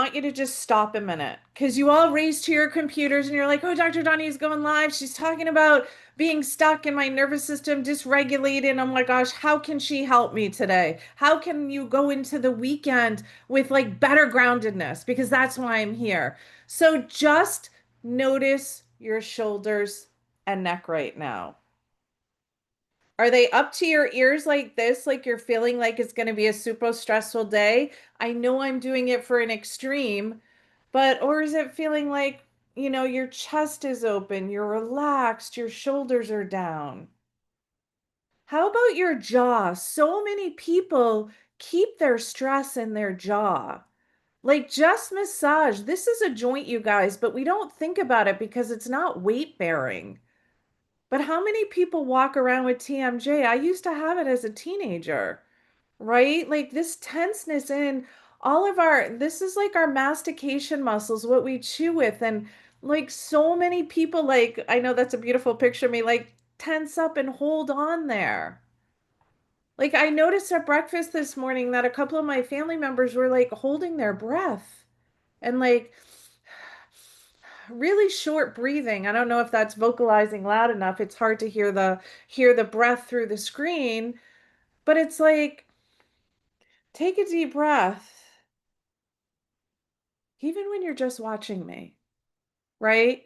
want you to just stop a minute because you all race to your computers and you're like, oh, Dr. Donnie is going live. She's talking about being stuck in my nervous system, dysregulated. Oh my gosh, how can she help me today? How can you go into the weekend with like better groundedness? Because that's why I'm here. So just notice your shoulders and neck right now. Are they up to your ears like this, like you're feeling like it's going to be a super stressful day? I know I'm doing it for an extreme, but or is it feeling like, your chest is open, you're relaxed, your shoulders are down? How about your jaw? So many people keep their stress in their jaw. Like just massage. This is a joint, you guys, but we don't think about it because it's not weight bearing. But how many people walk around with TMJ? I used to have it as a teenager, right? Like this tenseness in all of this is like our mastication muscles, what we chew with. And like so many people, like, I know that's a beautiful picture of me, like tense up and hold on there. Like I noticed at breakfast this morning that a couple of my family members were like holding their breath and like really short breathing. I don't know if that's vocalizing loud enough. It's hard to hear the breath through the screen, but it's like take a deep breath even when you're just watching me, right?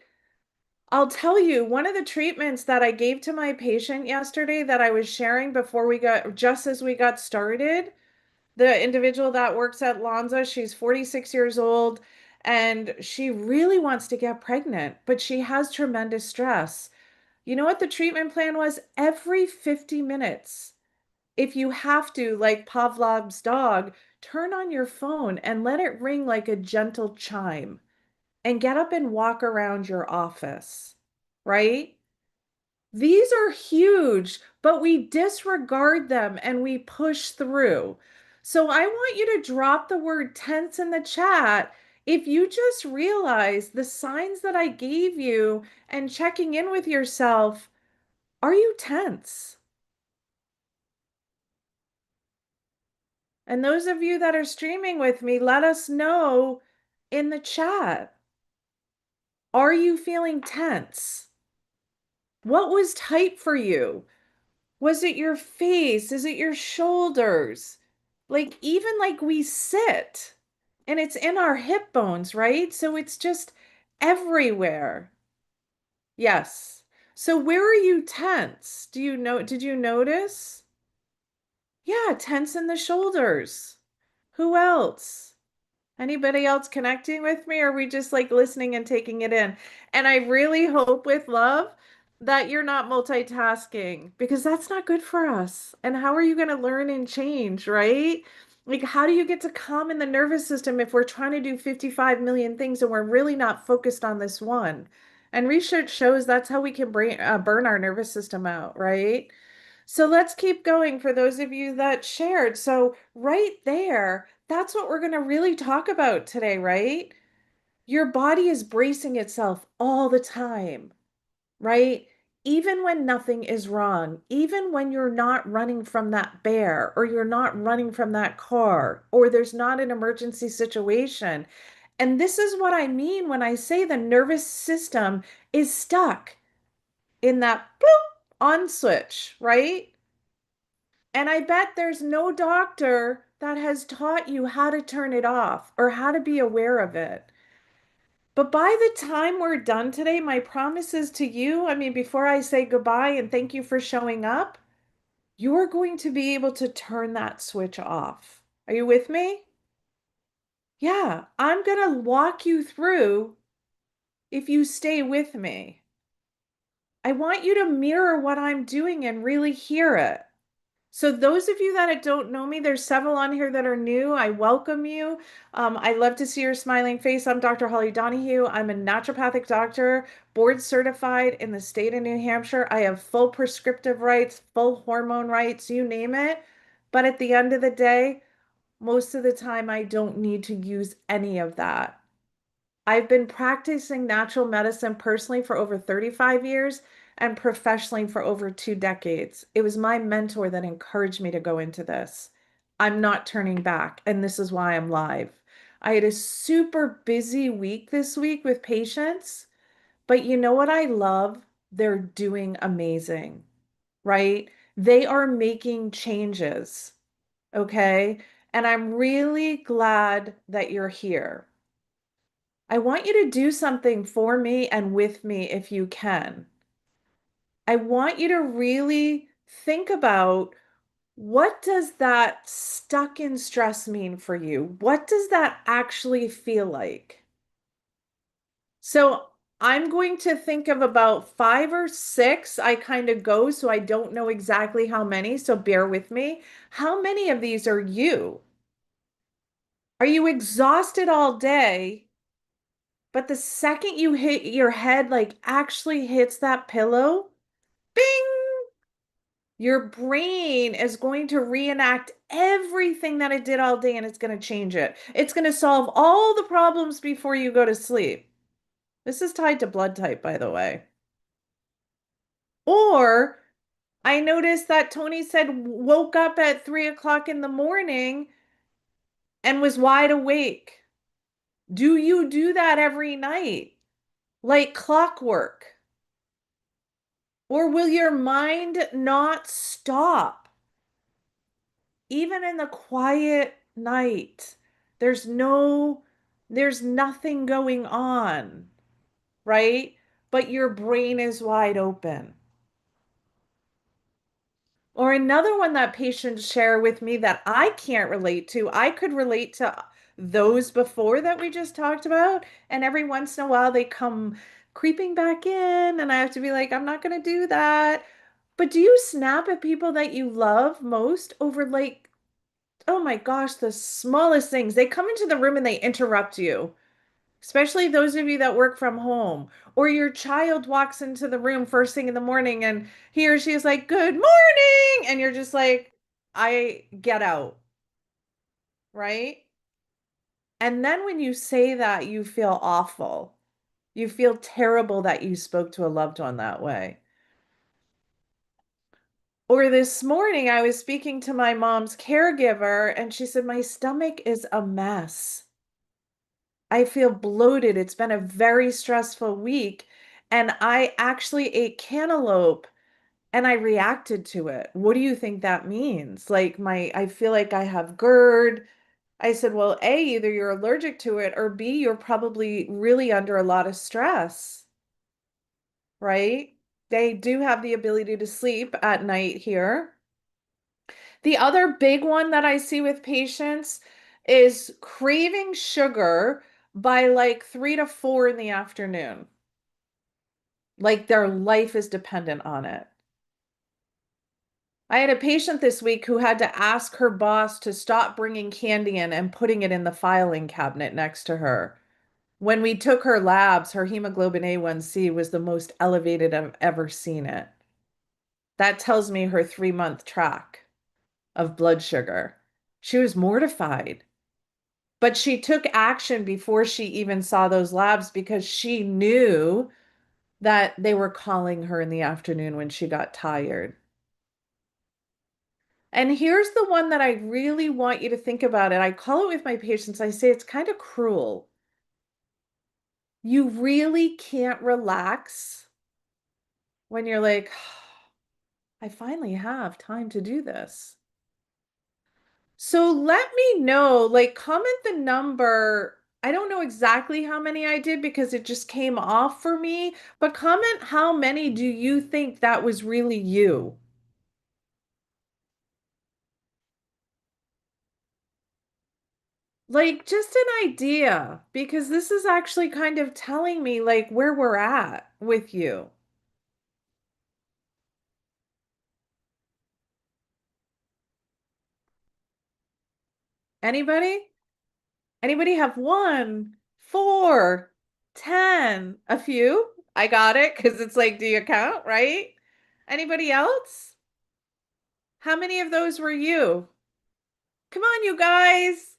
I'll tell you, one of the treatments that I gave to my patient yesterday that I was sharing before just as we got started, the individual that works at Lonza, she's 46 years old and she really wants to get pregnant, but she has tremendous stress. You know what the treatment plan was? Every 50 minutes, if you have to, like Pavlov's dog, turn on your phone and let it ring like a gentle chime and get up and walk around your office, right? These are huge, but we disregard them and we push through. So I want you to drop the word tense in the chat. If you just realize the signs that I gave you and checking in with yourself, are you tense? And those of you that are streaming with me, let us know in the chat. Are you feeling tense? What was tight for you? Was it your face? Is it your shoulders? Like, even like we sit and it's in our hip bones, right? So it's just everywhere. Yes. So where are you tense? Did you notice? Yeah, tense in the shoulders. Who else? Anybody else connecting with me? Or are we just like listening and taking it in? And I really hope with love that you're not multitasking because that's not good for us. And how are you going to learn and change, right? Like, how do you get to calm in the nervous system if we're trying to do 55 million things and we're really not focused on this one? And research shows that's how we can burn our nervous system out, right? So let's keep going for those of you that shared. So, right there, that's what we're going to really talk about today, right? Your body is bracing itself all the time, right? Even when nothing is wrong, even when you're not running from that bear or you're not running from that car or there's not an emergency situation. And this is what I mean when I say the nervous system is stuck in that bloop on switch, right? And I bet there's no doctor that has taught you how to turn it off or how to be aware of it. But by the time we're done today, my promise is to you, I mean, before I say goodbye and thank you for showing up, you're going to be able to turn that switch off. Are you with me? Yeah, I'm going to walk you through if you stay with me. I want you to mirror what I'm doing and really hear it. So those of you that don't know me, there's several on here that are new. I welcome you. I love to see your smiling face. I'm Dr. Holly Donahue. I'm a naturopathic doctor, board certified in the state of New Hampshire. I have full prescriptive rights, full hormone rights, you name it. But at the end of the day, most of the time, I don't need to use any of that. I've been practicing natural medicine personally for over 35 years and professionally for over 2 decades. It was my mentor that encouraged me to go into this. I'm not turning back, and this is why I'm live. I had a super busy week this week with patients, but you know what I love? They're doing amazing, right? They are making changes, okay? And I'm really glad that you're here. I want you to do something for me and with me if you can. I want you to really think about what does that stuck in stress mean for you? What does that actually feel like? So I'm going to think of about five or six. I kind of go, so I don't know exactly how many, so bear with me. How many of these are you? Are you exhausted all day, but the second you hit your head, like actually hits that pillow, bing, your brain is going to reenact everything that it did all day and it's going to change it. It's going to solve all the problems before you go to sleep. This is tied to blood type, by the way. Or I noticed that Tony said woke up at 3 o'clock in the morning and was wide awake. Do you do that every night? Like clockwork? Or will your mind not stop? Even in the quiet night, there's no, there's nothing going on, right? But your brain is wide open. Or another one that patients share with me that I can't relate to, I could relate to those before that we just talked about. And every once in a while they come creeping back in, and I have to be like, I'm not going to do that. But do you snap at people that you love most over like, oh my gosh, the smallest things? They come into the room and they interrupt you, especially those of you that work from home, or your child walks into the room first thing in the morning and he or she is like, "Good morning." And you're just like, I get out, right? And then when you say that, you feel awful. You feel terrible that you spoke to a loved one that way. Or this morning, I was speaking to my mom's caregiver and she said, my stomach is a mess. I feel bloated. It's been a very stressful week. And I actually ate cantaloupe and I reacted to it. What do you think that means? Like I feel like I have GERD. I said, well, A, either you're allergic to it or B, you're probably really under a lot of stress, right? They do have the ability to sleep at night here. The other big one that I see with patients is craving sugar by like 3 to 4 in the afternoon. Like their life is dependent on it. I had a patient this week who had to ask her boss to stop bringing candy in and putting it in the filing cabinet next to her. When we took her labs, her hemoglobin A1C was the most elevated I've ever seen it. That tells me her 3 month track of blood sugar. She was mortified. But she took action before she even saw those labs because she knew that they were calling her in the afternoon when she got tired. And here's the one that I really want you to think about it. I call it with my patients, I say it's kind of cruel. You really can't relax when you're like, I finally have time to do this. So let me know, like, comment the number. I don't know exactly how many I did because it just came off for me, but comment how many do you think that was really you? Like, just an idea, because this is actually kind of telling me like where we're at with you. Anybody? Anybody have one, four, 10, a few? I got it because it's like, do you count, right? Anybody else? How many of those were you? Come on, you guys.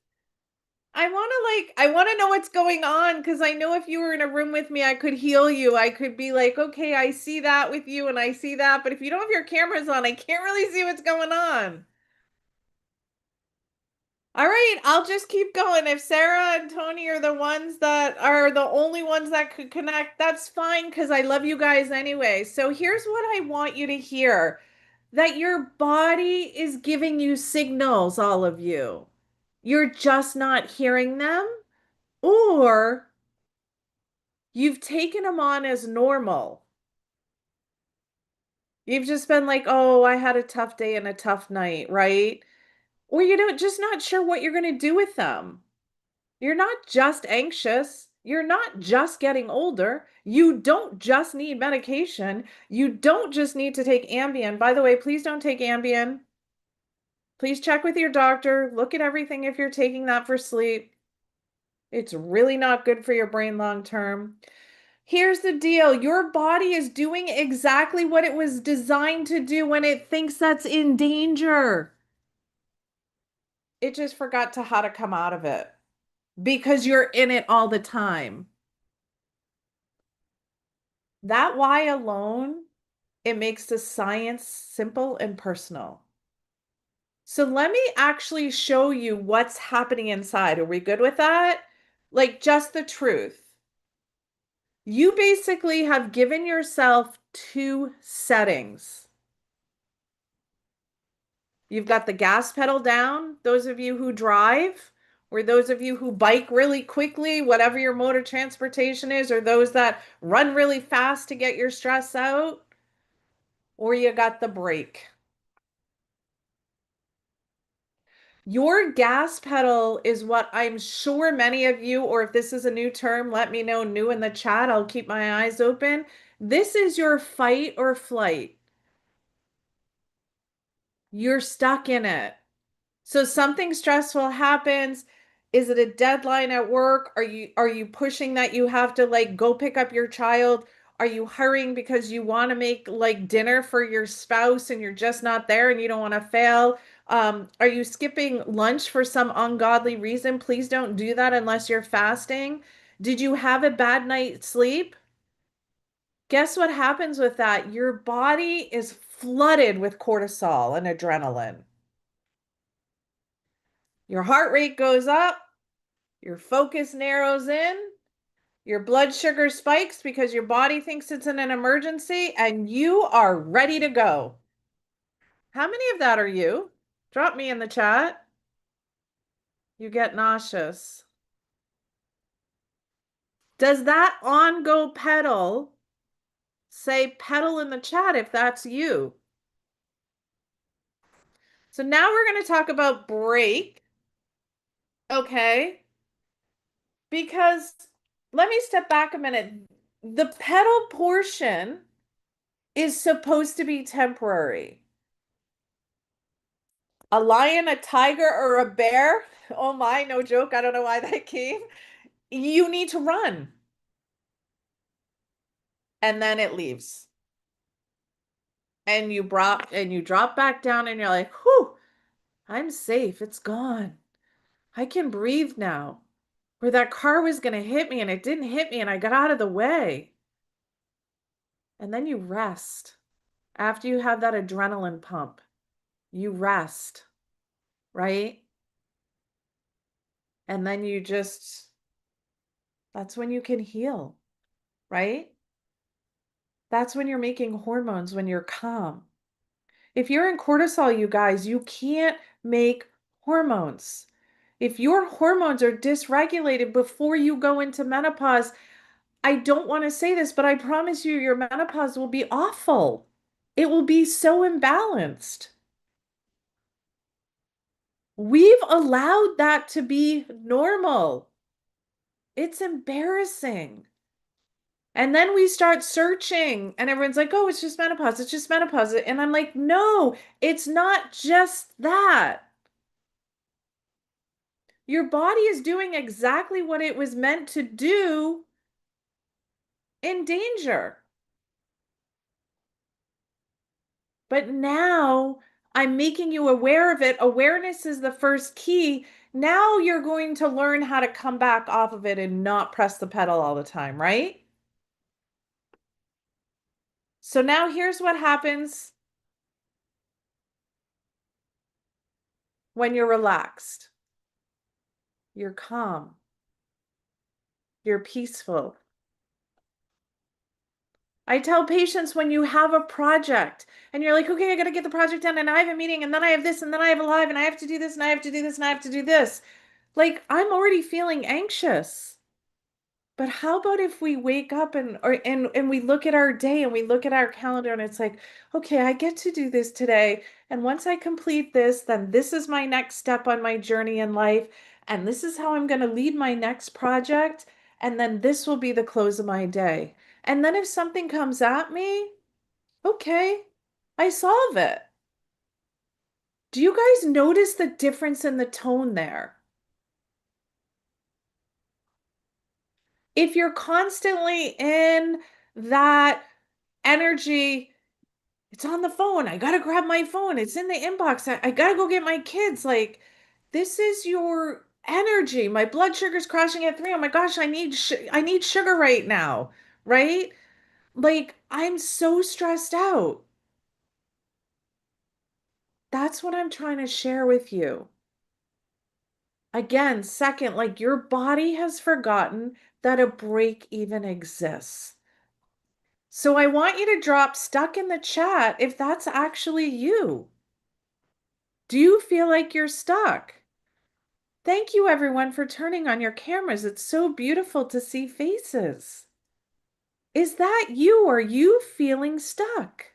I want to know what's going on because I know if you were in a room with me, I could heal you. I could be like, okay, I see that with you and I see that. But if you don't have your cameras on, I can't really see what's going on. All right, I'll just keep going. If Sarah and Tony are the ones that are the only ones that could connect, that's fine because I love you guys anyway. So here's what I want you to hear, that your body is giving you signals, all of you. You're just not hearing them, or you've taken them on as normal. You've just been like, oh, I had a tough day and a tough night, right? Or you don't just not sure what you're going to do with them. You're not just anxious. You're not just getting older. You don't just need medication. You don't just need to take Ambien. By the way, please don't take Ambien. Please check with your doctor. Look at everything if you're taking that for sleep. It's really not good for your brain long term. Here's the deal. Your body is doing exactly what it was designed to do when it thinks that's in danger. It just forgot to how to come out of it because you're in it all the time. That why alone, it makes the science simple and personal. So let me actually show you what's happening inside. Are we good with that? Like just the truth. You basically have given yourself two settings. You've got the gas pedal down, those of you who drive, or those of you who bike really quickly, whatever your mode of transportation is, or those that run really fast to get your stress out, or you got the brake. Your gas pedal is what I'm sure many of you, or if this is a new term, let me know new in the chat. I'll keep my eyes open. This is your fight or flight. You're stuck in it. So something stressful happens. Is it a deadline at work? Are you pushing that you have to like go pick up your child? Are you hurrying because you want to make like dinner for your spouse and you're just not there and you don't want to fail? Are you skipping lunch for some ungodly reason? Please don't do that unless you're fasting. Did you have a bad night's sleep? Guess what happens with that? Your body is flooded with cortisol and adrenaline. Your heart rate goes up, your focus narrows in, your blood sugar spikes because your body thinks it's in an emergency, and you are ready to go. How many of that are you? Drop me in the chat. You get nauseous. Does that on go pedal say pedal in the chat if that's you? So now we're going to talk about brake. Okay. Because let me step back a minute. The pedal portion is supposed to be temporary. A lion, a tiger, or a bear? Oh my, no joke. I don't know why that came. You need to run. And then it leaves. And you drop back down and you're like, whew, I'm safe. It's gone. I can breathe now. Where that car was gonna hit me and it didn't hit me and I got out of the way. And then you rest. After you have that adrenaline pump, you rest, right? And then that's when you can heal, right? That's when you're making hormones, when you're calm. If you're in cortisol, you guys, you can't make hormones. If your hormones are dysregulated before you go into menopause, I don't want to say this, but I promise you, your menopause will be awful. It will be so imbalanced. We've allowed that to be normal. It's embarrassing. And then we start searching, and everyone's like, oh, it's just menopause. It's just menopause. And I'm like, no, it's not just that. Your body is doing exactly what it was meant to do in danger. But now I'm making you aware of it. Awareness is the first key. Now you're going to learn how to come back off of it and not press the pedal all the time, right? So now here's what happens when you're relaxed. You're calm. You're peaceful. I tell patients when you have a project and you're like, okay, I got to get the project done and I have a meeting and then I have this and then I have a live and I have to do this and I have to do this and I have to do this. Like, I'm already feeling anxious. But how about if we wake up and we look at our day and we look at our calendar and it's like, okay, I get to do this today. And once I complete this, then this is my next step on my journey in life. And this is how I'm going to lead my next project. And then this will be the close of my day. And then if something comes at me, okay, I solve it. Do you guys notice the difference in the tone there? If you're constantly in that energy, it's on the phone. I gotta grab my phone. It's in the inbox. I gotta go get my kids. Like, this is your energy. My blood sugar's crashing at 3. Oh my gosh, I need sugar right now, right? Like, I'm so stressed out. That's what I'm trying to share with you. Again, second, like your body has forgotten that a break even exists. So I want you to drop stuck in the chat if that's actually you. Do you feel like you're stuck? Thank you, everyone, for turning on your cameras. It's so beautiful to see faces. Is that you? Are you feeling stuck?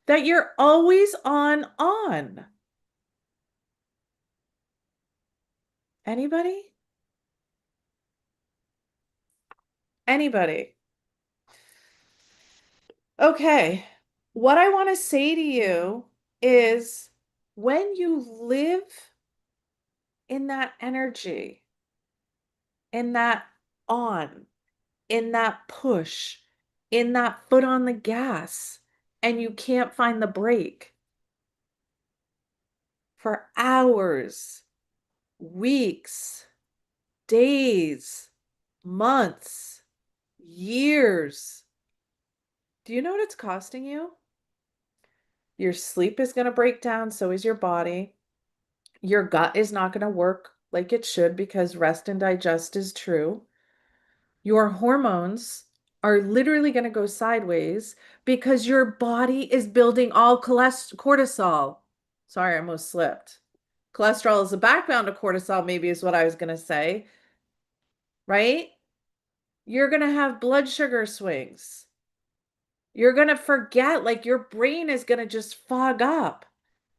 That you're always on? Anybody? Anybody? Okay. What I want to say to you is when you live in that energy, in that on, in that push, in that foot on the gas, and you can't find the brake for hours, weeks, days, months, years. Do you know what it's costing you? Your sleep is going to break down, so is your body. Your gut is not going to work like it should because rest and digest is true. Your hormones are literally going to go sideways because your body is building all cortisol. Sorry, I almost slipped. Cholesterol is the background of cortisol, maybe is what I was going to say, right? You're going to have blood sugar swings. You're going to forget, like your brain is going to just fog up.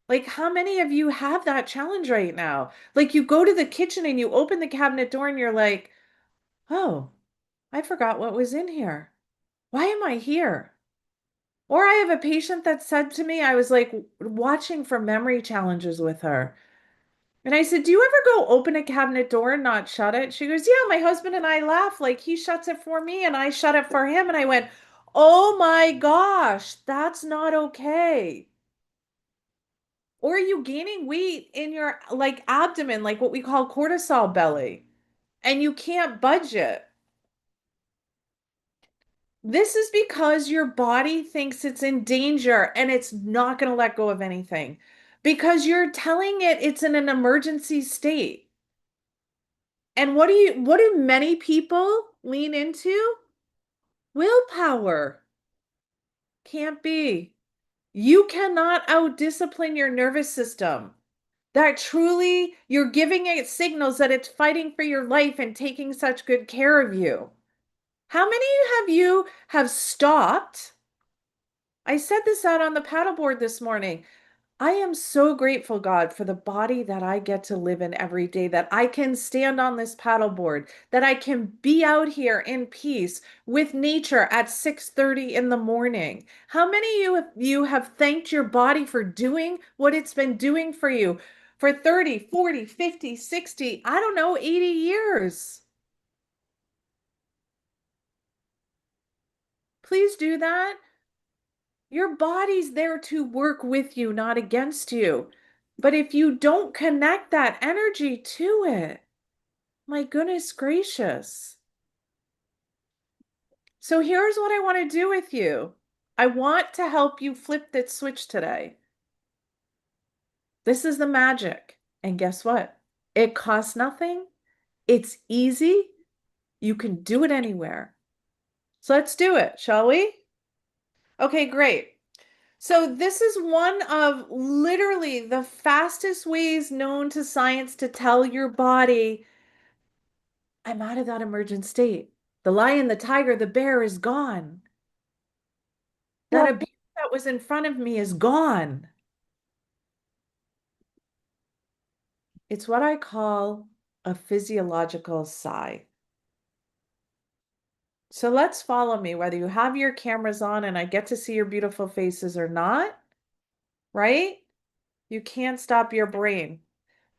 Like, how many of you have that challenge right now? Like, you go to the kitchen and you open the cabinet door and you're like, oh, I forgot what was in here. Why am I here? Or I have a patient that said to me, I was like watching for memory challenges with her. And I said, do you ever go open a cabinet door and not shut it? She goes, yeah, my husband and I laugh. Like he shuts it for me and I shut it for him. And I went, oh my gosh, that's not okay. Or are you gaining weight in your like abdomen, like what we call cortisol belly, and you can't budge it? This is because your body thinks it's in danger and it's not going to let go of anything because you're telling it it's in an emergency state. And what do many people lean into? Willpower. Can't be. You cannot out-discipline your nervous system. That truly you're giving it signals that it's fighting for your life and taking such good care of you. How many of you have stopped? I said this out on the paddleboard this morning. I am so grateful, God, for the body that I get to live in every day, that I can stand on this paddleboard, that I can be out here in peace with nature at 6:30 in the morning. How many of you have thanked your body for doing what it's been doing for you for 30, 40, 50, 60, I don't know, 80 years? Please do that. Your body's there to work with you, not against you. But if you don't connect that energy to it, my goodness gracious. So here's what I want to do with you. I want to help you flip that switch today. This is the magic. And guess what? It costs nothing. It's easy. You can do it anywhere. So let's do it, shall we? Okay, great. So this is one of literally the fastest ways known to science to tell your body, I'm out of that emergent state. The lion, the tiger, the bear is gone. That abuse that was in front of me is gone. It's what I call a physiological sigh. So let's follow me, whether you have your cameras on and I get to see your beautiful faces or not, right? You can't stop your brain.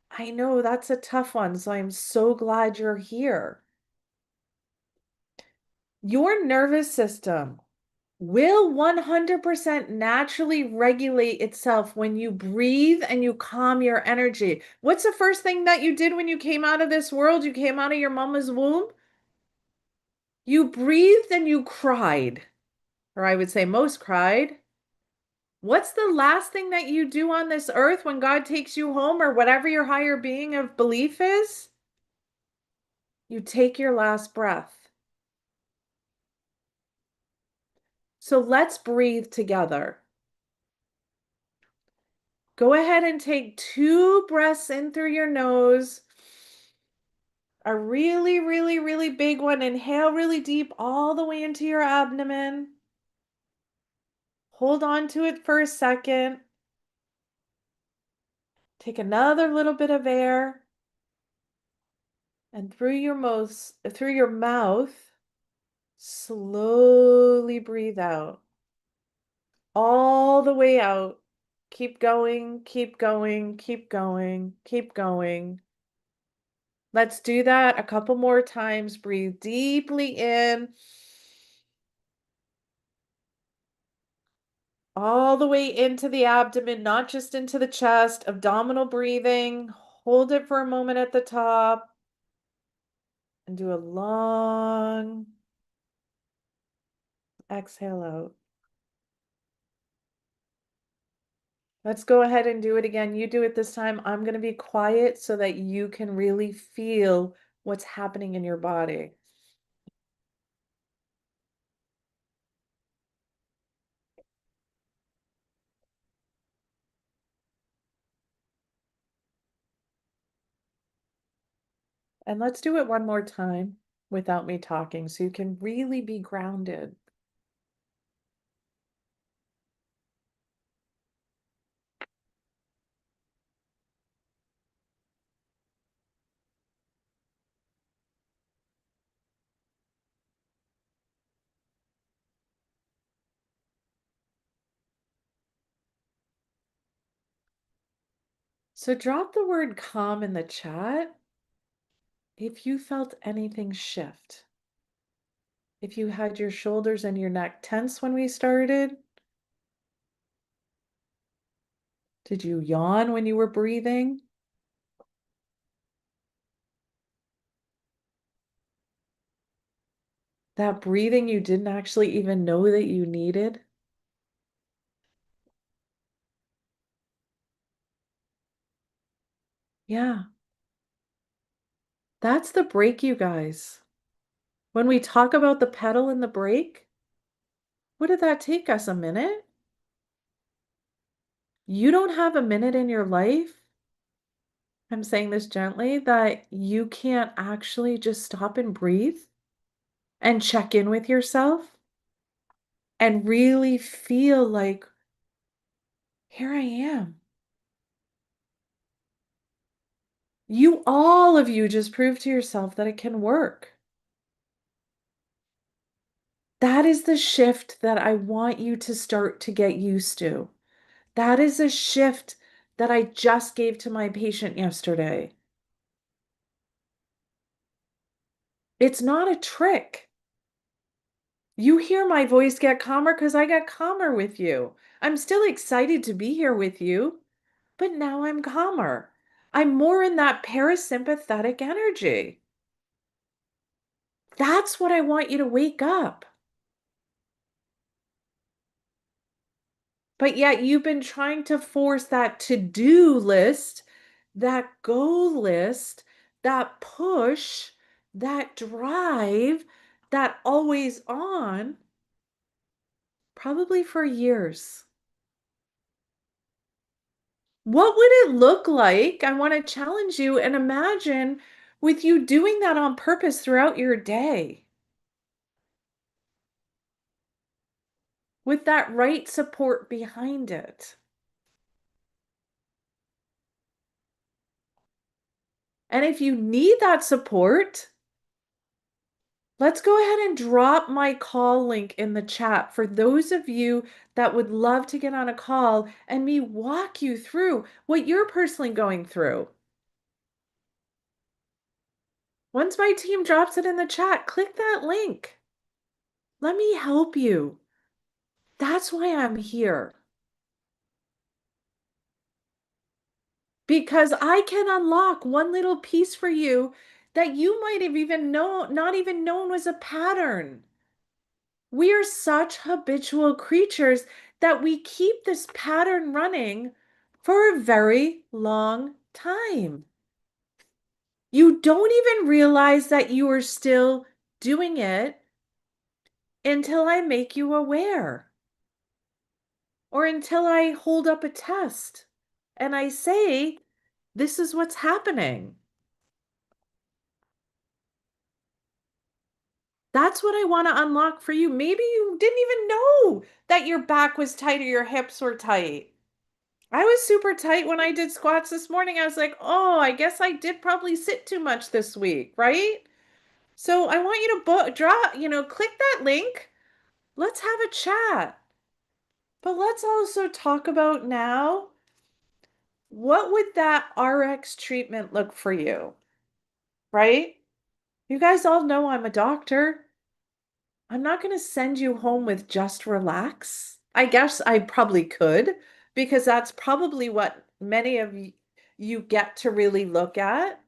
I know that's a tough one, so I'm so glad you're here. Your nervous system will 100% naturally regulate itself when you breathe and you calm your energy. What's the first thing that you did when you came out of this world? You came out of your mama's womb? You breathed and you cried, or I would say most cried. What's the last thing that you do on this earth when God takes you home or whatever your higher being of belief is? You take your last breath. So let's breathe together. Go ahead and take 2 breaths in through your nose. A really, really, really big one. Inhale really deep all the way into your abdomen. Hold on to it for a second. Take another little bit of air. And through your mouth, slowly breathe out. All the way out. Keep going, keep going, keep going, keep going. Let's do that a couple more times. Breathe deeply in, all the way into the abdomen, not just into the chest. Abdominal breathing. Hold it for a moment at the top and do a long exhale out. Let's go ahead and do it again. You do it this time. I'm going to be quiet so that you can really feel what's happening in your body. And let's do it one more time without me talking so you can really be grounded. So drop the word calm in the chat if you felt anything shift. If you had your shoulders and your neck tense when we started, did you yawn when you were breathing? That breathing you didn't actually even know that you needed? Yeah, that's the break, you guys. When we talk about the pedal and the brake, what did that take us? A minute? You don't have a minute in your life, I'm saying this gently, that you can't actually just stop and breathe and check in with yourself and really feel like, here I am. All of you just proved to yourself that it can work. That is the shift that I want you to start to get used to. That is a shift that I just gave to my patient yesterday. It's not a trick. You hear my voice get calmer because I got calmer with you. I'm still excited to be here with you, but now I'm calmer. I'm more in that parasympathetic energy. That's what I want you to wake up. But yet you've been trying to force that to-do list that goal list, that push, that drive, that always on, probably for years. What would it look like? I want to challenge you and imagine with you doing that on purpose throughout your day, with that right support behind it. And if you need that support, let's go ahead and drop my call link in the chat for those of you that would love to get on a call and me walk you through what you're personally going through. Once my team drops it in the chat, click that link. Let me help you. That's why I'm here. Because I can unlock one little piece for you that you might have even not even known was a pattern. We are such habitual creatures that we keep this pattern running for a very long time. You don't even realize that you are still doing it until I make you aware, or until I hold up a test and I say, this is what's happening. That's what I want to unlock for you. Maybe you didn't even know that your back was tight or your hips were tight. I was super tight when I did squats this morning. I was like, oh, I guess I did probably sit too much this week, right? So I want you to click that link. Let's have a chat. But let's also talk about now, what would that RX treatment look for you, right? You guys all know I'm a doctor. I'm not going to send you home with just relax. I guess I probably could, because that's probably what many of you get to really look at.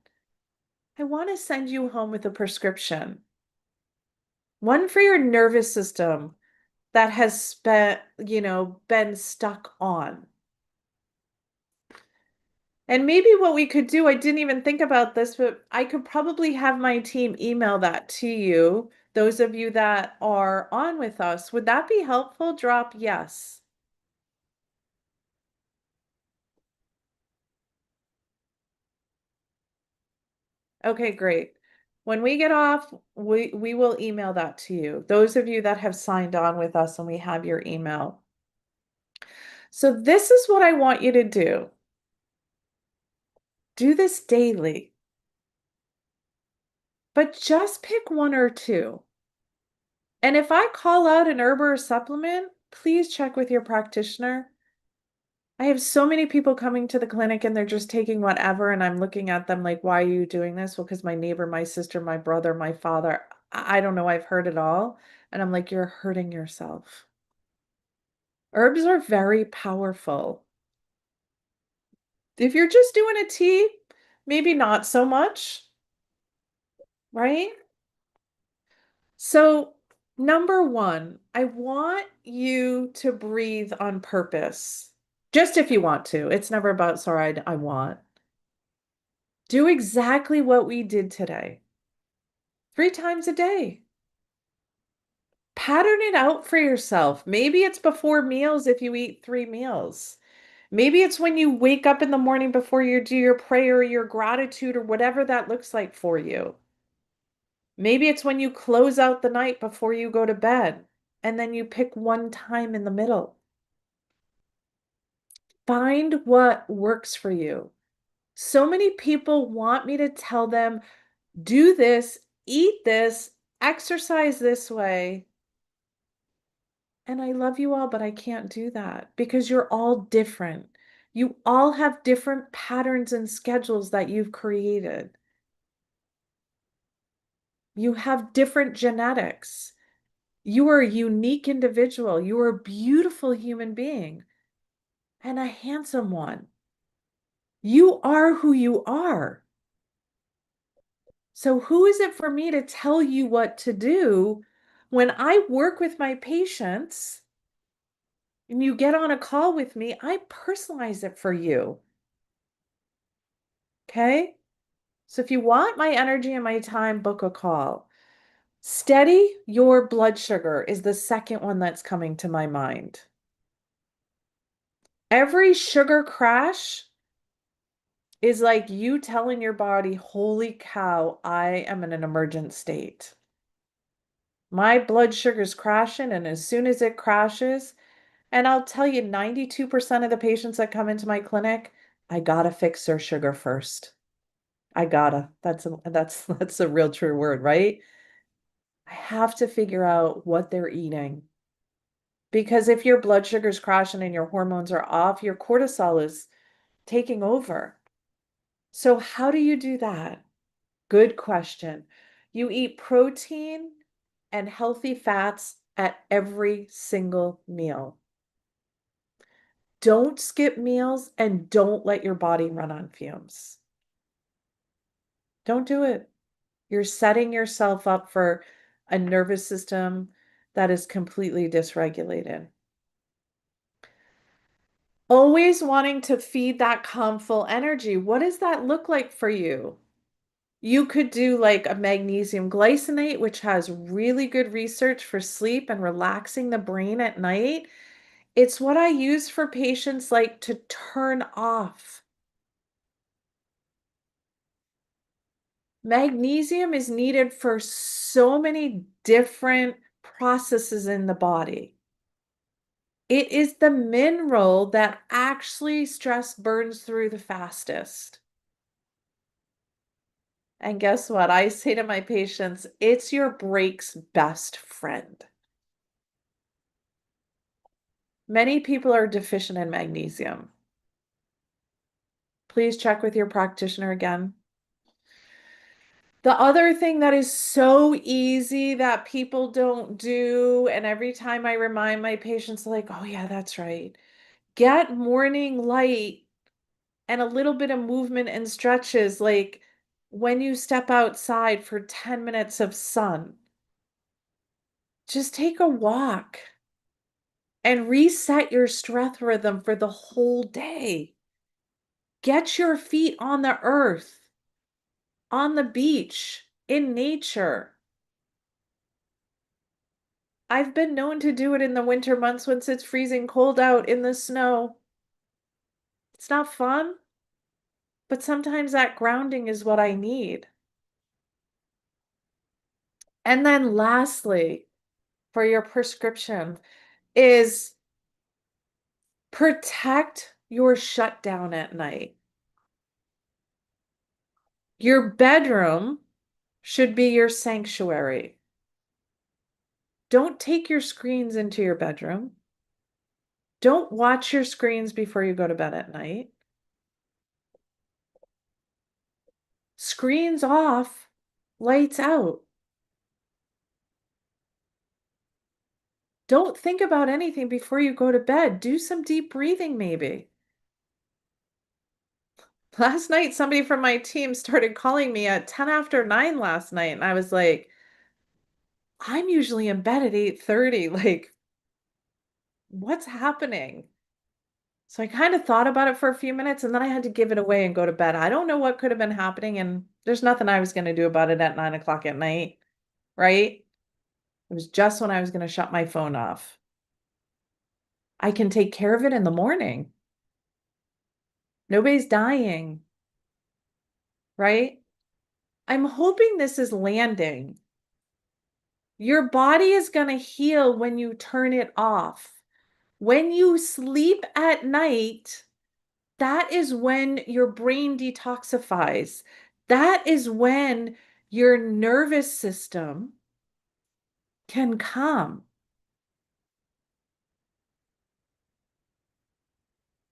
I want to send you home with a prescription, one for your nervous system that has been stuck on. And maybe what we could do, I didn't even think about this, but I could probably have my team email that to you, those of you that are on with us. Would that be helpful? Drop yes. Okay, great. When we get off, we will email that to you. Those of you that have signed on with us and we have your email. So this is what I want you to do. Do this daily, but just pick one or two. And if I call out an herb or a supplement, please check with your practitioner. I have so many people coming to the clinic and they're just taking whatever, and I'm looking at them like, why are you doing this? Well, because my neighbor, my sister, my brother, my father, I don't know, I've heard it all. And I'm like, you're hurting yourself. Herbs are very powerful. If you're just doing a tea, maybe not so much, right? So, number one, I want you to breathe on purpose. Just if you want to. It's never about, sorry, I want. Do exactly what we did today, 3 times a day. Pattern it out for yourself. Maybe it's before meals if you eat 3 meals. Maybe it's when you wake up in the morning before you do your prayer or your gratitude or whatever that looks like for you. Maybe it's when you close out the night before you go to bed and then you pick one time in the middle. Find what works for you. So many people want me to tell them, do this, eat this, exercise this way. And I love you all, but I can't do that because you're all different. You all have different patterns and schedules that you've created. You have different genetics. You are a unique individual. You are a beautiful human being and a handsome one. You are who you are. So, who is it for me to tell you what to do when I work with my patients and you get on a call with me? I personalize it for you. Okay? So if you want my energy and my time, book a call. Steady your blood sugar is the second one that's coming to my mind. Every sugar crash is like you telling your body, holy cow, I am in an emergent state. My blood sugar's crashing, and as soon as it crashes, and I'll tell you, 92% of the patients that come into my clinic, I gotta fix their sugar first. I gotta. That's a real true word, right? I have to figure out what they're eating. Because if your blood sugar's crashing and your hormones are off, your cortisol is taking over. So how do you do that? Good question. You eat protein and healthy fats at every single meal. Don't skip meals and don't let your body run on fumes. Don't do it. You're setting yourself up for a nervous system that is completely dysregulated. Always wanting to feed that calm, full energy. What does that look like for you? You could do like a magnesium glycinate, which has really good research for sleep and relaxing the brain at night. It's what I use for patients like to turn off. Magnesium is needed for so many different processes in the body. It is the mineral that actually stress burns through the fastest. And guess what? I say to my patients, it's your break's best friend. Many people are deficient in magnesium. Please check with your practitioner again. The other thing that is so easy that people don't do, and every time I remind my patients, like, oh, yeah, that's right. Get morning light and a little bit of movement and stretches, like when you step outside for 10 minutes of sun. Just take a walk and reset your stress rhythm for the whole day. Get your feet on the earth, on the beach, in nature. I've been known to do it in the winter months when it's freezing cold out in the snow. It's not fun, but sometimes that grounding is what I need. And then lastly, for your prescription is protect your shutdown at night. Your bedroom should be your sanctuary. Don't take your screens into your bedroom. Don't watch your screens before you go to bed at night. Screens off, lights out. Don't think about anything before you go to bed. Do some deep breathing, maybe. Last night, somebody from my team started calling me at 10 after 9 last night, and I was like, I'm usually in bed at 8:30. Like, what's happening? So I kind of thought about it for a few minutes and then I had to give it away and go to bed. I don't know what could have been happening, and there's nothing I was going to do about it at 9 o'clock at night, right? It was just when I was going to shut my phone off. I can take care of it in the morning. Nobody's dying, right? I'm hoping this is landing. Your body is going to heal when you turn it off. When you sleep at night, that is when your brain detoxifies. That is when your nervous system can calm.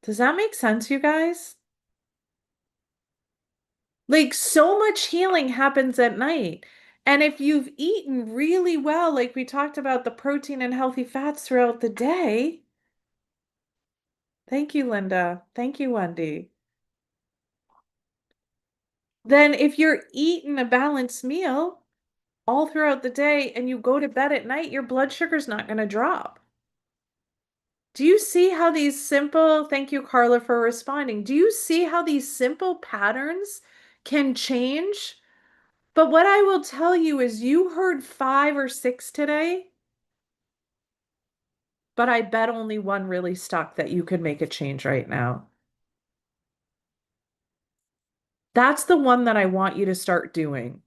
Does that make sense, you guys? Like, so much healing happens at night. And if you've eaten really well, like we talked about the protein and healthy fats throughout the day, thank you, Linda. Thank you, Wendy. Then if you're eating a balanced meal all throughout the day and you go to bed at night, your blood sugar's not going to drop. Do you see how these simple, thank you, Carla, for responding. Do you see how these simple patterns can change? But what I will tell you is you heard five or six today, but I bet only one really stuck that you could make a change right now. That's the one that I want you to start doing.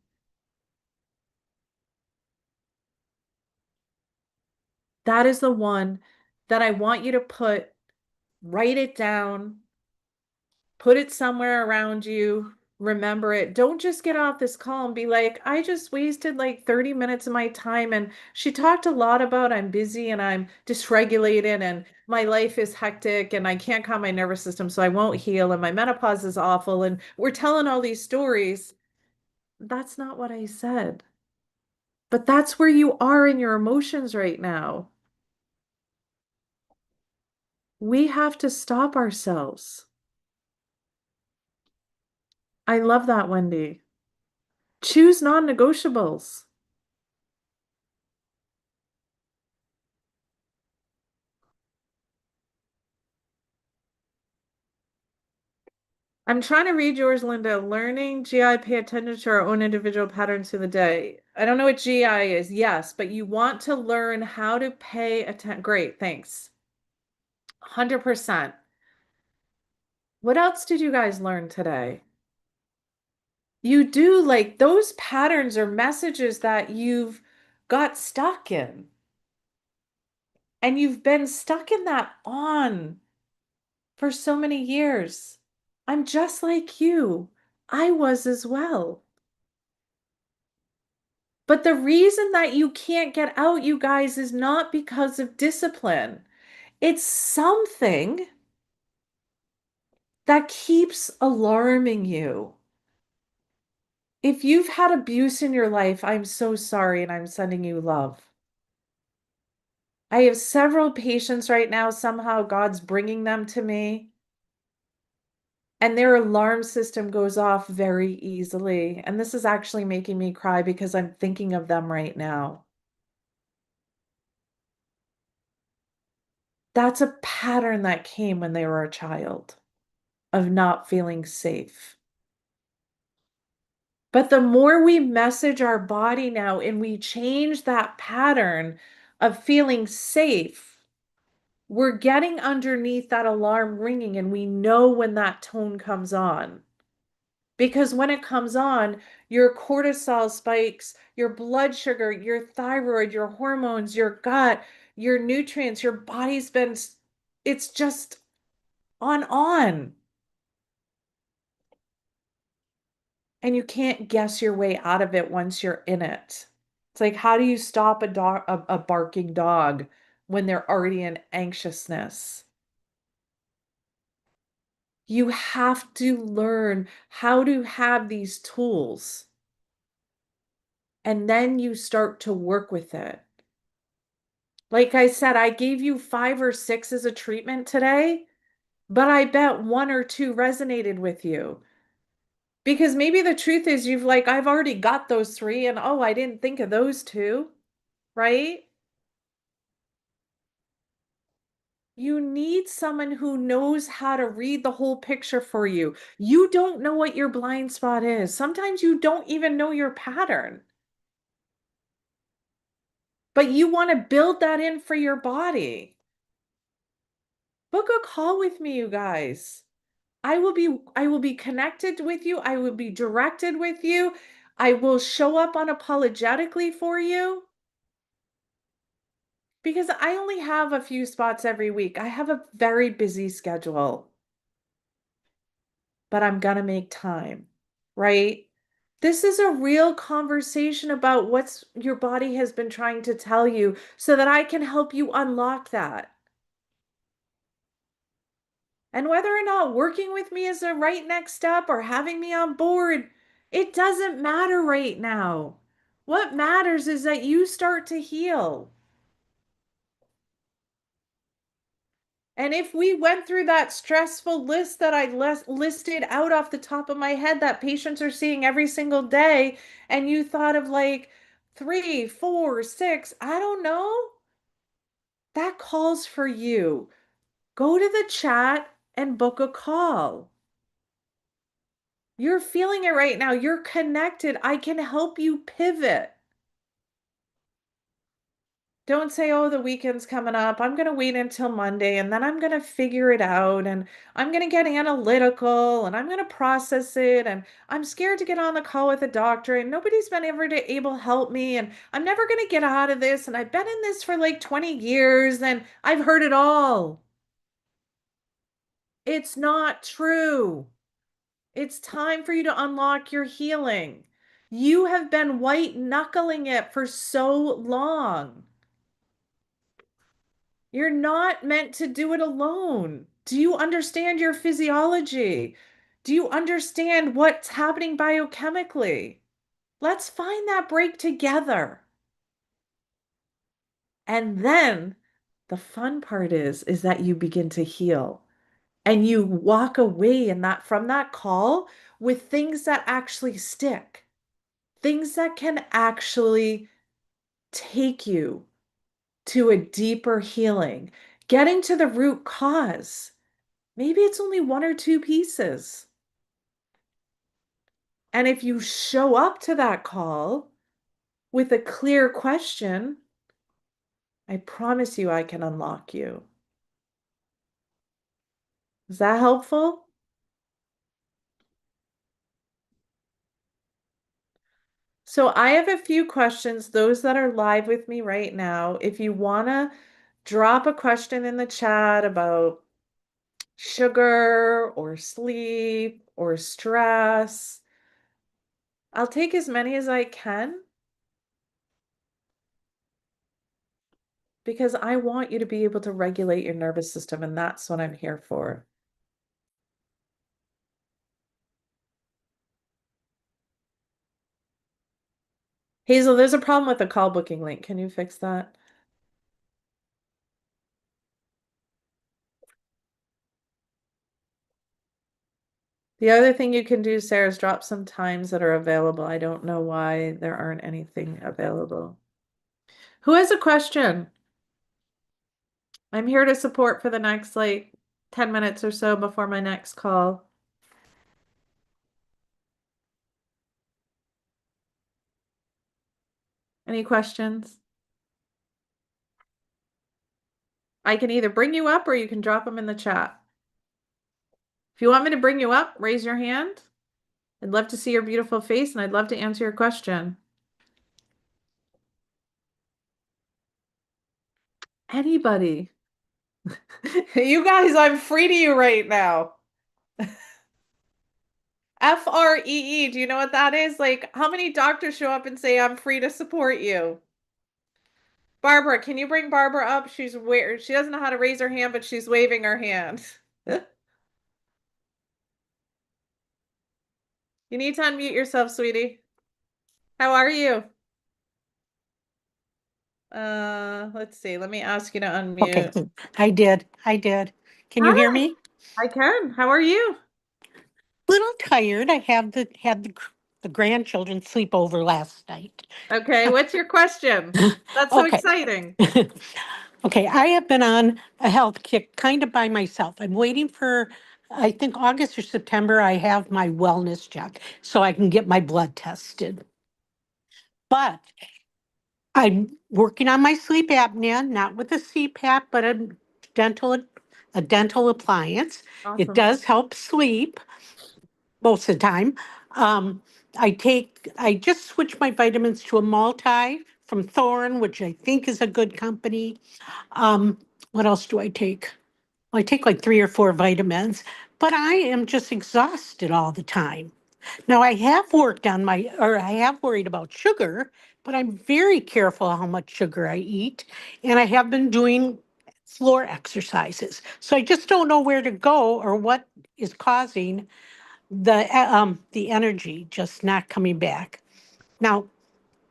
That is the one that I want you to write it down, put it somewhere around you, remember it. Don't just get off this call and be like, I just wasted like 30 minutes of my time. And she talked a lot about I'm busy and I'm dysregulated and my life is hectic and I can't calm my nervous system, so I won't heal. And my menopause is awful. And we're telling all these stories. That's not what I said. But that's where you are in your emotions right now. We have to stop ourselves. I love that, Wendy. Choose non-negotiables. I'm trying to read yours, Linda. Learning GI, pay attention to our own individual patterns through the day. I don't know what GI is. Yes, but you want to learn how to pay attention. Great, thanks. 100%. What else did you guys learn today? You do like those patterns or messages that you've got stuck in, and you've been stuck in that on for so many years. I'm just like you. I was as well. But the reason that you can't get out, you guys, is not because of discipline. It's something that keeps alarming you. If you've had abuse in your life, I'm so sorry and I'm sending you love. I have several patients right now, somehow God's bringing them to me, and their alarm system goes off very easily. And this is actually making me cry because I'm thinking of them right now. That's a pattern that came when they were a child of not feeling safe. But the more we message our body now and we change that pattern of feeling safe, we're getting underneath that alarm ringing and we know when that tone comes on. Because when it comes on, your cortisol spikes, your blood sugar, your thyroid, your hormones, your gut, your nutrients, your body's been, it's just on. And you can't guess your way out of it once you're in it. It's like, how do you stop a barking dog when they're already in anxiousness? You have to learn how to have these tools, and then you start to work with it. Like I said, I gave you five or six as a treatment today, but I bet one or two resonated with you. Because maybe the truth is you've like, I've already got those three, and oh, I didn't think of those two, right? You need someone who knows how to read the whole picture for you. You don't know what your blind spot is. Sometimes you don't even know your pattern, but you want to build that in for your body. Book a call with me, you guys. I will be connected with you. I will be directed with you. I will show up unapologetically for you because I only have a few spots every week. I have a very busy schedule, but I'm gonna make time, right? This is a real conversation about what's your body has been trying to tell you so that I can help you unlock that. And whether or not working with me is the right next step or having me on board, it doesn't matter right now. What matters is that you start to heal. And if we went through that stressful list that I listed out off the top of my head that patients are seeing every single day, and you thought of like three, four, six, I don't know, That calls for you. Go to the chat and book a call. You're feeling it right now. You're connected. I can help you pivot. Don't say, oh, the weekend's coming up. I'm going to wait until Monday and then I'm going to figure it out and I'm going to get analytical and I'm going to process it. And I'm scared to get on the call with a doctor and nobody's been ever to able to help me. And I'm never going to get out of this. And I've been in this for like 20 years and I've heard it all. It's not true. It's time for you to unlock your healing. You have been white knuckling it for so long. You're not meant to do it alone. Do you understand your physiology? Do you understand what's happening biochemically? Let's find that break together. And then the fun part is that you begin to heal and you walk away in that from that call with things that actually stick, things that can actually take you to a deeper healing, getting to the root cause. Maybe it's only one or two pieces. And if you show up to that call with a clear question, I promise you I can unlock you. Is that helpful? So I have a few questions, those that are live with me right now. If you want to drop a question in the chat about sugar or sleep or stress, I'll take as many as I can because I want you to be able to regulate your nervous system, and that's what I'm here for. Hazel, there's a problem with the call booking link. Can you fix that? The other thing you can do, Sarah, is drop some times that are available. I don't know why there aren't anything available. Who has a question? I'm here to support for the next like 10 minutes or so before my next call. Any questions? I can either bring you up or you can drop them in the chat. If you want me to bring you up, raise your hand. I'd love to see your beautiful face and I'd love to answer your question. Anybody? You guys, I'm free to you right now. FREE, do you know what that is? Like, how many doctors show up and say, I'm free to support you? Barbara, can you bring Barbara up? She doesn't know how to raise her hand, but she's waving her hand. You need to unmute yourself, sweetie. How are you? Let's see. Let me ask you to Okay, unmute. I did. Can you hear Hi, me? I can. How are you? Little tired. I have the grandchildren sleep over last night. Okay, what's your question? That's so Okay. exciting. Okay, I have been on a health kick kind of by myself. I'm waiting for, I think August or September, I have my wellness check so I can get my blood tested. But I'm working on my sleep apnea, not with a CPAP, but dental a dental appliance. It Awesome. does help sleep most of the time. Um, I just switched my vitamins to a multi from Thorne, which I think is a good company. Um, what else do I take? Well, I take like 3 or 4 vitamins, but I am just exhausted all the time. Now I have worked on or I have worried about sugar, but I'm very careful how much sugar I eat, and I have been doing floor exercises. So I just don't know where to go or what is causing the energy just not coming back. Now,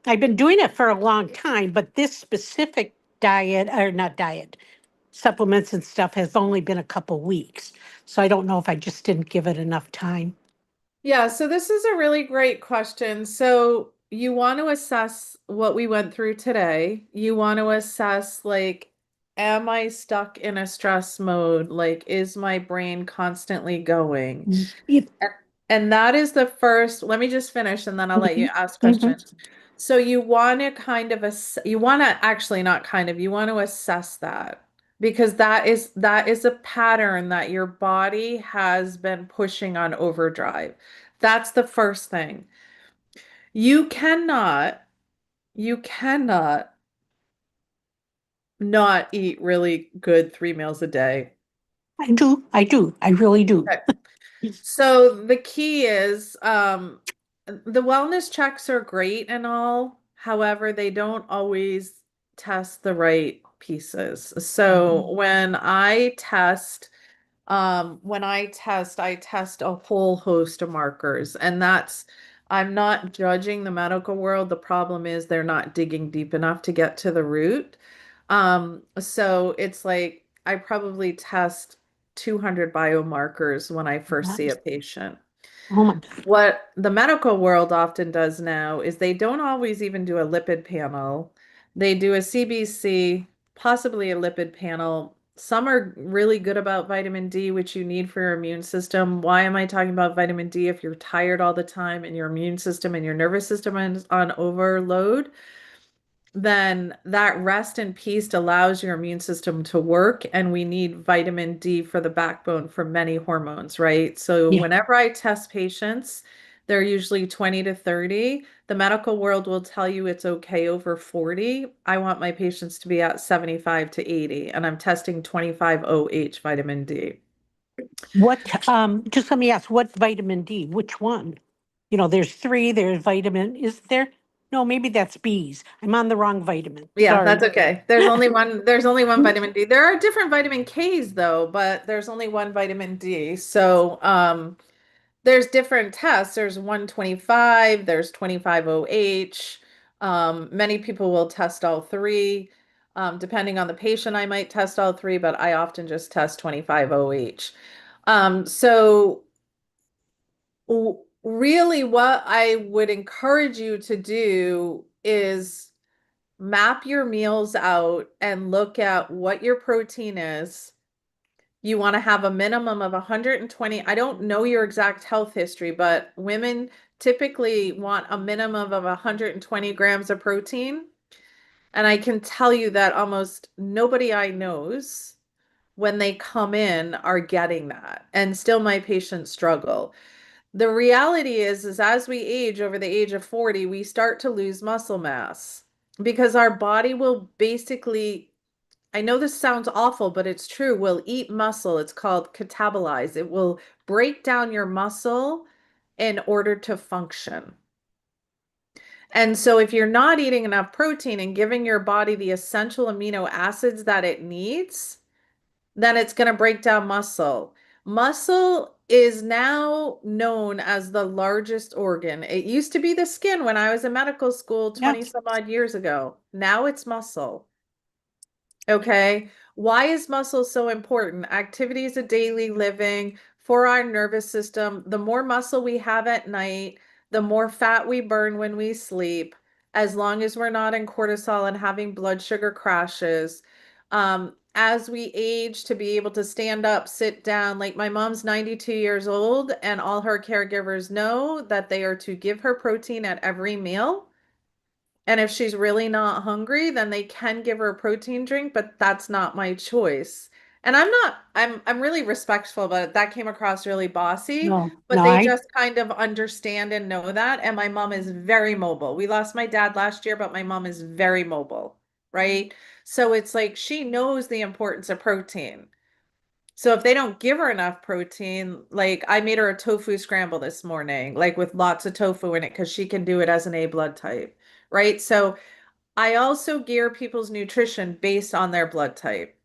I've been doing it for a long time, but this specific diet, or not diet, supplements and stuff has only been a couple weeks. So I don't know if I just didn't give it enough time. Yeah, so this is a really great question. So you want to assess what we went through today. You want to assess like am I stuck in a stress mode? Like, is my brain constantly going? If, And and that is the first, let me just finish and then I'll let you mhm, ask mhm. questions. So you want to kind of you want to actually not kind of, you want to assess that because that is a pattern that your body has been pushing on overdrive. That's the first thing. You cannot, you cannot not eat really good 3 meals a day. I really do. Okay. So the key is the wellness checks are great and all. However, they don't always test the right pieces. So I test a whole host of markers, and I'm not judging the medical world. The problem is they're not digging deep enough to get to the root. So it's like I probably test 200 biomarkers when I first see a patient. Oh my, What the medical world often does now is they don't always even do a lipid panel. They do a CBC, possibly a lipid panel. Some are really good about vitamin D, which you need for your immune system. Why am I talking about vitamin D if you're tired all the time and your immune system and your nervous system is on overload? Then that rest and peace allows your immune system to work. And we need vitamin D for the backbone for many hormones, right? So yeah. whenever I test patients, they're usually 20 to 30. The medical world will tell you it's okay over 40. I want my patients to be at 75 to 80, and I'm testing 25 OH vitamin D. Just let me ask, what vitamin D? Which one? There's three, there's vitamin, is there? No, maybe that's B's. I'm on the wrong vitamin. Yeah, Sorry. that's okay. There's only one vitamin D. There are different vitamin K's though, but there's only one vitamin D. So, there's different tests. There's 125, there's 25 OH. Many people will test all three. Depending on the patient, I might test all three, but I often just test 25 OH. So really what I would encourage you to do is map your meals out and look at what your protein is. You want to have a minimum of 120. I don't know your exact health history, but women typically want a minimum of 120 grams of protein. And I can tell you that almost nobody I knows when they come in are getting that. And still my patients struggle. The reality is as we age over the age of 40, we start to lose muscle mass because our body will basically, I know this sounds awful, but it's true. We'll eat muscle. It's called catabolize. It will break down your muscle in order to function. And so if you're not eating enough protein and giving your body the essential amino acids that it needs, then it's going to break down muscle. Muscle is now known as the largest organ. It used to be the skin when I was in medical school Yeah. 20 some odd years ago. Now it's muscle. Okay. Why is muscle so important? Activities of daily living for our nervous system. The more muscle we have at night, the more fat we burn when we sleep, as long as we're not in cortisol and having blood sugar crashes. As we age, to be able to stand up, sit down, like my mom's 92 years old, and all her caregivers know that they are to give her protein at every meal. And if she's really not hungry, then they can give her a protein drink, but that's not my choice. And I'm really respectful about it. That came across really bossy, No, but no, they just kind of understand and know that. And my mom is very mobile. We lost my dad last year, but my mom is very mobile, right? So it's like she knows the importance of protein. So if they don't give her enough protein, like I made her a tofu scramble this morning, like with lots of tofu in it, because she can do it as an A blood type, right? So I also gear people's nutrition based on their blood type.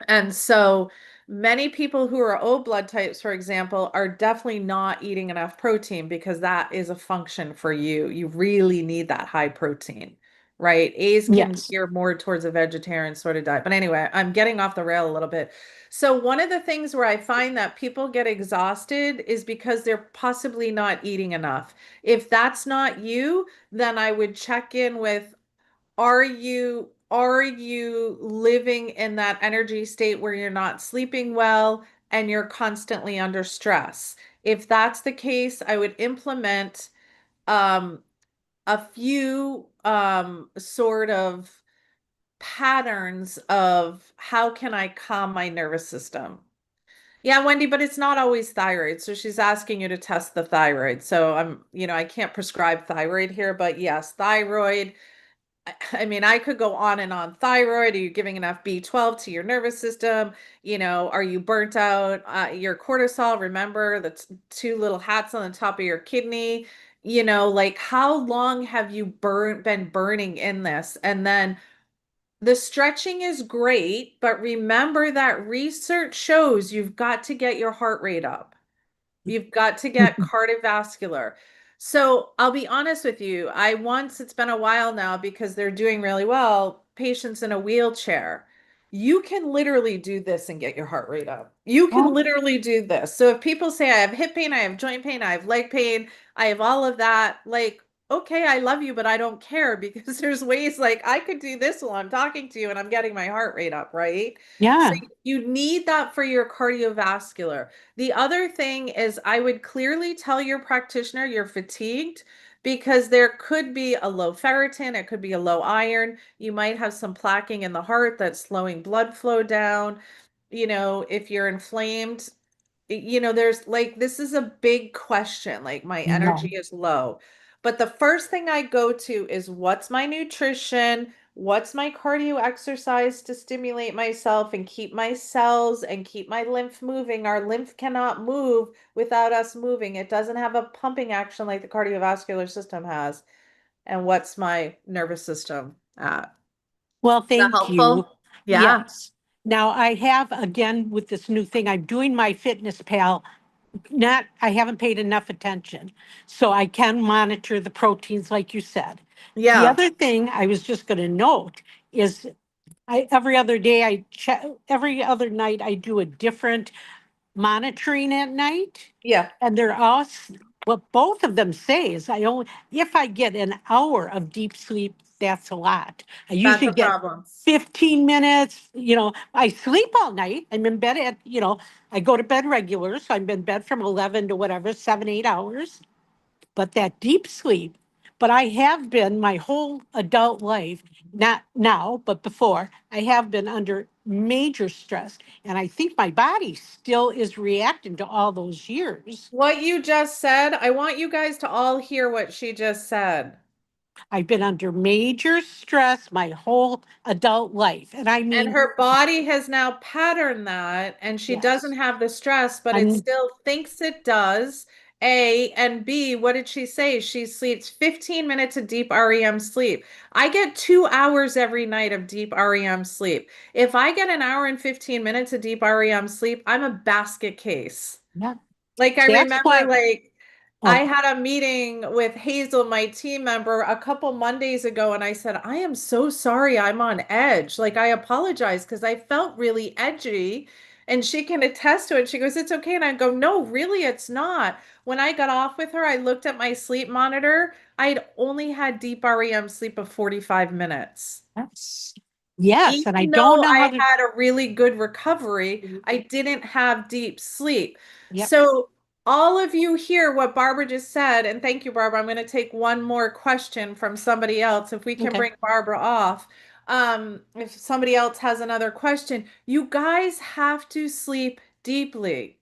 And so many people who are O blood types, for example, are definitely not eating enough protein because that is a function for you. You really need that high protein, right? A's can yes. gear more towards a vegetarian sort of diet. But anyway, I'm getting off the rail a little bit. So one of the things where I find that people get exhausted is because they're possibly not eating enough. If that's not you, then I would check in with, are you are you living in that energy state where you're not sleeping well and you're constantly under stress? If that's the case, I would implement um, a few sort of patterns of how can I calm my nervous system. Yeah, Wendy, but it's not always thyroid. So she's asking you to test the thyroid. So I can't prescribe thyroid here, but yes, thyroid. I mean, I could go on and on. Thyroid, are you giving enough B12 to your nervous system? Are you burnt out? Your cortisol, remember, that's two little hats on the top of your kidney. Like how long have you been burning in this? And then the stretching is great, but remember that research shows you've got to get your heart rate up. You've got to get cardiovascular. So I'll be honest with you. It's been a while now because they're doing really well, patients in a wheelchair. You can literally do this and get your heart rate up. You can Oh, literally do this. So if people say, I have hip pain, I have joint pain, I have leg pain, I have all of that, like, okay, I love you, but I don't care because there's ways like I could do this while I'm talking to you and I'm getting my heart rate up, right? So yeah. you need that for your cardiovascular. The other thing is, I would clearly tell your practitioner you're fatigued because there could be a low ferritin, it could be a low iron. You might have some plaquing in the heart that's slowing blood flow down. If you're inflamed, there's like, this is a big question. Like, my energy No. is low. But the first thing I go to is what's my nutrition? What's my cardio exercise to stimulate myself and keep my cells and keep my lymph moving? Our lymph cannot move without us moving. It doesn't have a pumping action like the cardiovascular system has. And what's my nervous system at? Well, Is that thank you. helpful? Yeah. Yes. Now I have again with this new thing, I'm doing my Fitness Pal. Not, I haven't paid enough attention. So I can monitor the proteins like you said. The Yeah. other thing I was just going to note is every other day I check, every other night I do a different monitoring at night. Yeah. And they're all, what both of them say is if I get an hour of deep sleep, that's a lot. I That's usually a get problem. 15 minutes, I sleep all night. I'm in bed I go to bed regular. So I'm in bed from 11 to whatever, 7, 8 hours, but that deep sleep. But I have been my whole adult life, not now, but before, I have been under major stress. And I think my body still is reacting to all those years. What you just said, I want you guys to all hear what she just said. I've been under major stress my whole adult life. And I And mean, her body has now patterned that, and she doesn't yes, have the stress, but it I'm, still thinks it does. A and B, what did she say? She sleeps 15 minutes of deep REM sleep. I get 2 hours every night of deep REM sleep. If I get an hour and 15 minutes of deep REM sleep, I'm a basket case. yeah, Like, I that's remember, why, like, I oh, had a meeting with Hazel, my team member, a couple Mondays ago, and I said, I am so sorry I'm on edge. Like, I apologize because I felt really edgy. And she can attest to it. She goes, it's okay. And I go, no, really, it's not. When I got off with her, I looked at my sleep monitor. I'd only had deep REM sleep of 45 minutes. that's, yes. And I Even don't though know how I to, had a really good recovery, I didn't have deep sleep. yep, So, all of you hear what Barbara just said, and thank you, Barbara. I'm going to take one more question from somebody else if we can okay. bring Barbara off. If somebody else has another question, you guys have to sleep deeply.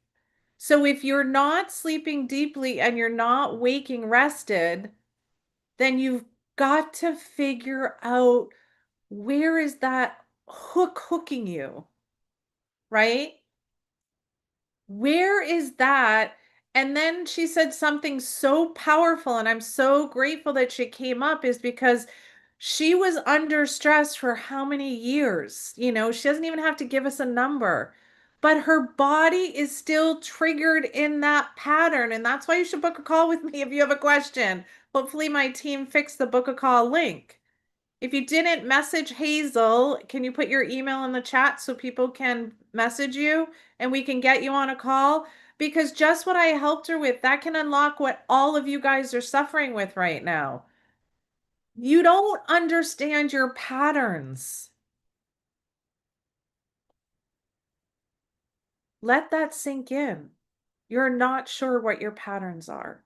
So, if you're not sleeping deeply and you're not waking rested, then you've got to figure out where is that hooking you, right? Where is that? And then she said something so powerful, and I'm so grateful that she came up, is because she was under stress for how many years? She doesn't even have to give us a number, but her body is still triggered in that pattern. And that's why you should book a call with me if you have a question. Hopefully, my team fixed the book a call link. If you didn't message Hazel, can you put your email in the chat so people can message you and we can get you on a call? Because just what I helped her with, that can unlock what all of you guys are suffering with right now. You don't understand your patterns. Let that sink in. You're not sure what your patterns are.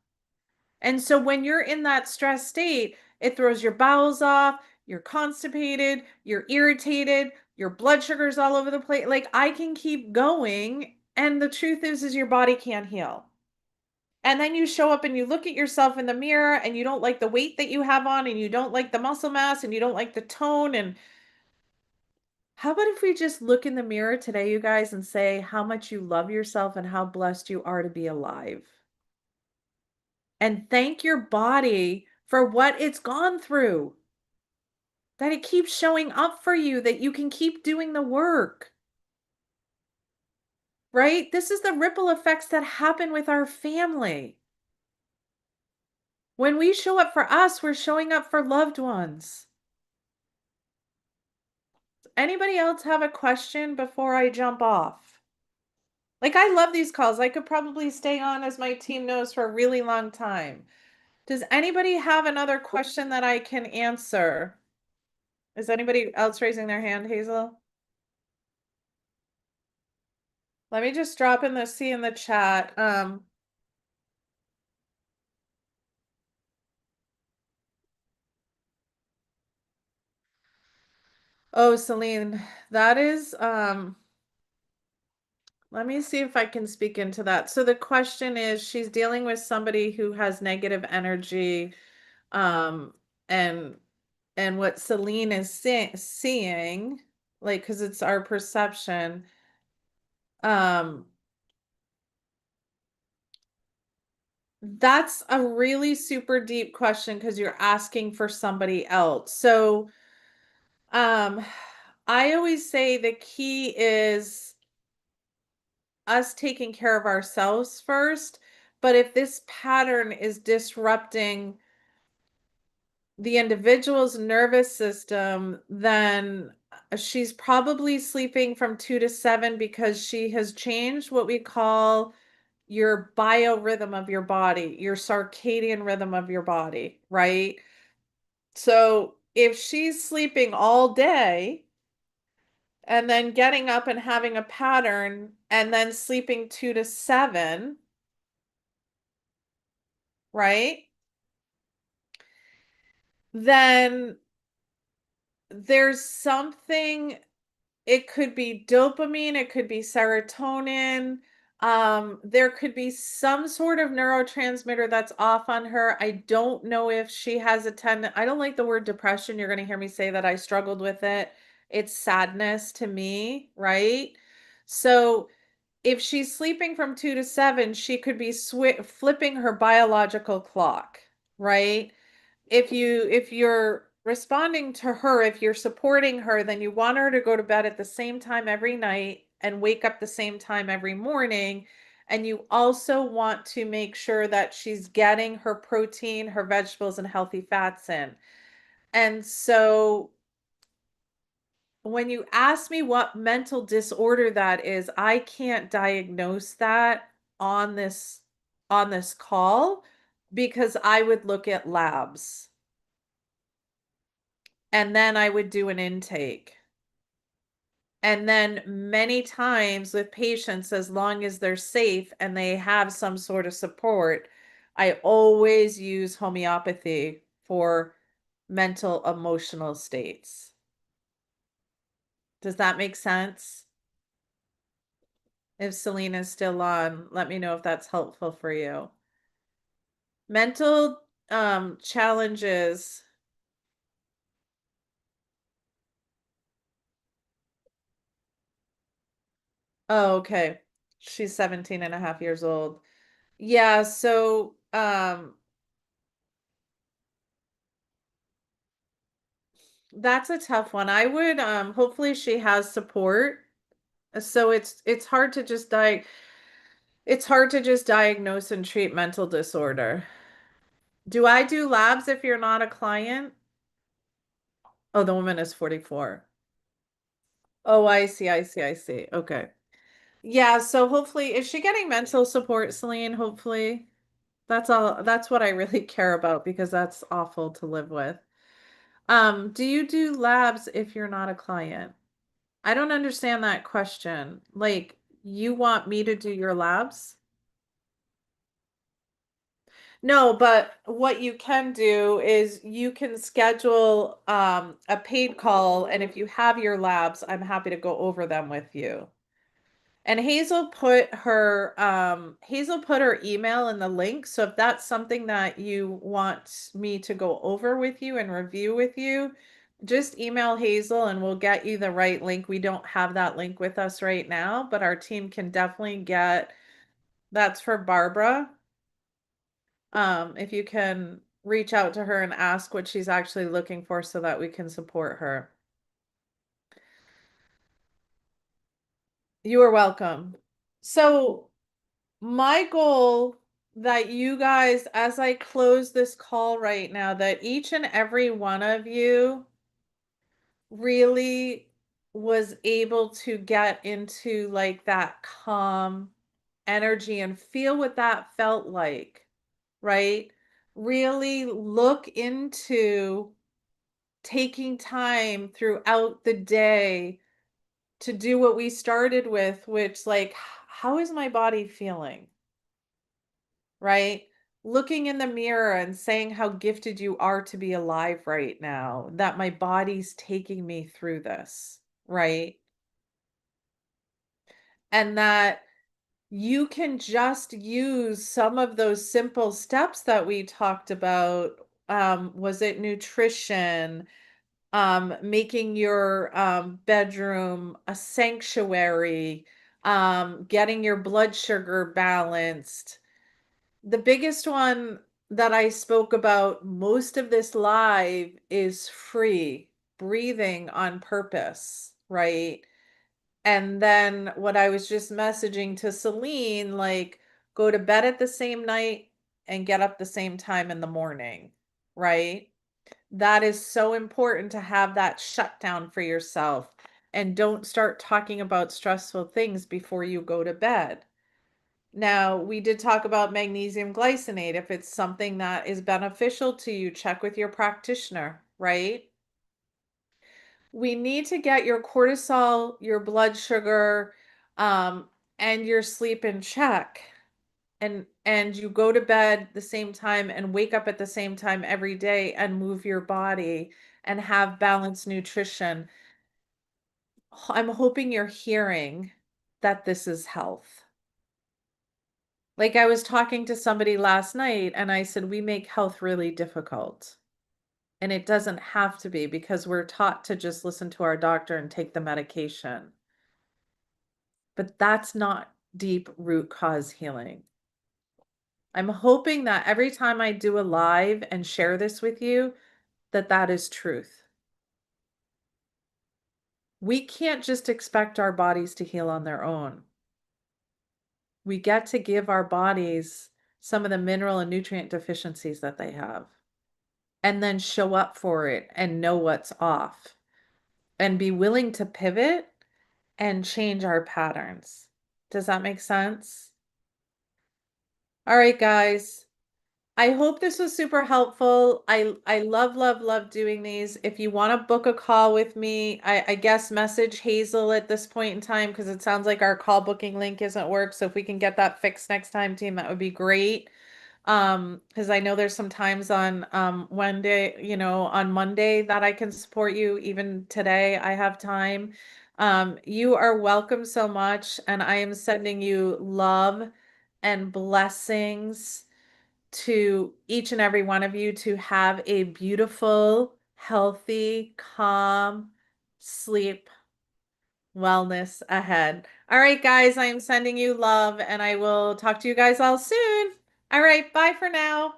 And so when you're in that stress state, it throws your bowels off, you're constipated, you're irritated, your blood sugar's all over the place. Like I can keep going. And the truth is your body can't heal. And then you show up and you look at yourself in the mirror and you don't like the weight that you have on and you don't like the muscle mass and you don't like the tone. And how about if we just look in the mirror today, you guys, and say how much you love yourself and how blessed you are to be alive? And thank your body for what it's gone through, that it keeps showing up for you, that you can keep doing the work, right? This is the ripple effects that happen with our family. When we show up for us, we're showing up for loved ones. Anybody else have a question before I jump off? Like, I love these calls. I could probably stay on, as my team knows, for a really long time. Does anybody have another question that I can answer? Is anybody else raising their hand, Hazel? Let me just drop in the C in the chat. Oh, Celine, that is, let me see if I can speak into that. So the question is, she's dealing with somebody who has negative energy, um, and what Celine is seeing, like, because it's our perception. Um, that's a really super deep question because you're asking for somebody else. So, um, I always say the key is us taking care of ourselves first. But if this pattern is disrupting the individual's nervous system, then she's probably sleeping from 2 to 7 because she has changed what we call your biorhythm of your body, your circadian rhythm of your body, right? So if she's sleeping all day and then getting up and having a pattern and then sleeping 2 to 7, right? Then there's something, it could be dopamine, it could be serotonin. There could be some sort of neurotransmitter that's off on her. I don't know if she has a I don't like the word depression. You're going to hear me say that. I struggled with it. It's sadness to me, right? So if she's sleeping from 2 to 7, she could be flipping her biological clock, right? If you're responding to her, if you're supporting her, then you want her to go to bed at the same time every night and wake up the same time every morning. And you also want to make sure that she's getting her protein, her vegetables, and healthy fats in. And so when you ask me what mental disorder that is, I can't diagnose that on this call because I would look at labs and then I would do an intake. And then many times with patients, as long as they're safe and they have some sort of support, I always use homeopathy for mental emotional states. Does that make sense? If Selena's still on, let me know if that's helpful for you. Mental challenges. Oh, okay. She's 17 and a half years old. Yeah, so that's a tough one. I would hopefully she has support. So it's hard to just diagnose and treat mental disorder. Do I do labs if you're not a client? Oh, the woman is 44. Oh, I see, I see, I see. Okay. Yeah, so hopefully, is she getting mental support, Celine? Hopefully. That's all. That's what I really care about because that's awful to live with. Do you do labs if you're not a client? I don't understand that question. Like, you want me to do your labs? No, but what you can do is you can schedule a paid call, and if you have your labs, I'm happy to go over them with you. And Hazel put her email in the link. So if that's something that you want me to go over with you and review with you, just email Hazel and we'll get you the right link. We don't have that link with us right now, but our team can definitely get that's for Barbara. If you can reach out to her and ask what she's actually looking for so that we can support her. You are welcome. So my goal that you guys, as I close this call right now, that each and every one of you really was able to get into like that calm energy and feel what that felt like, right? Really look into taking time throughout the day to do what we started with, which, like, how is my body feeling? Right? Looking in the mirror and saying how gifted you are to be alive right now, that my body's taking me through this, right? And that you can just use some of those simple steps that we talked about. Was it nutrition? Making your bedroom a sanctuary, getting your blood sugar balanced. The biggest one that I spoke about most of this live is free breathing on purpose, right? And then what I was just messaging to Celine, like, go to bed at the same night and get up the same time in the morning, right? That is so important to have that shutdown for yourself. And don't start talking about stressful things before you go to bed. Now, we did talk about magnesium glycinate. If it's something that is beneficial to you, check with your practitioner, right? We need to get your cortisol, your blood sugar, and your sleep in check. And you go to bed the same time and wake up at the same time every day and move your body and have balanced nutrition. I'm hoping you're hearing that this is health. Like, I was talking to somebody last night and I said, we make health really difficult. And it doesn't have to be because we're taught to just listen to our doctor and take the medication. But that's not deep root cause healing. I'm hoping that every time I do a live and share this with you, that that is truth. We can't just expect our bodies to heal on their own. We get to give our bodies some of the mineral and nutrient deficiencies that they have, and then show up for it and know what's off and be willing to pivot and change our patterns. Does that make sense? All right, guys. I hope this was super helpful. I love, love, love doing these. If you want to book a call with me, I guess message Hazel at this point in time because it sounds like our call booking link isn't work. So if we can get that fixed next time, team, that would be great. Because I know there's some times on Monday, on Monday that I can support you. Even today, I have time. You are welcome so much, and I am sending you love and blessings to each and every one of you to have a beautiful, healthy, calm sleep wellness ahead. All right, guys, I am sending you love and I will talk to you guys all soon. All right, bye for now.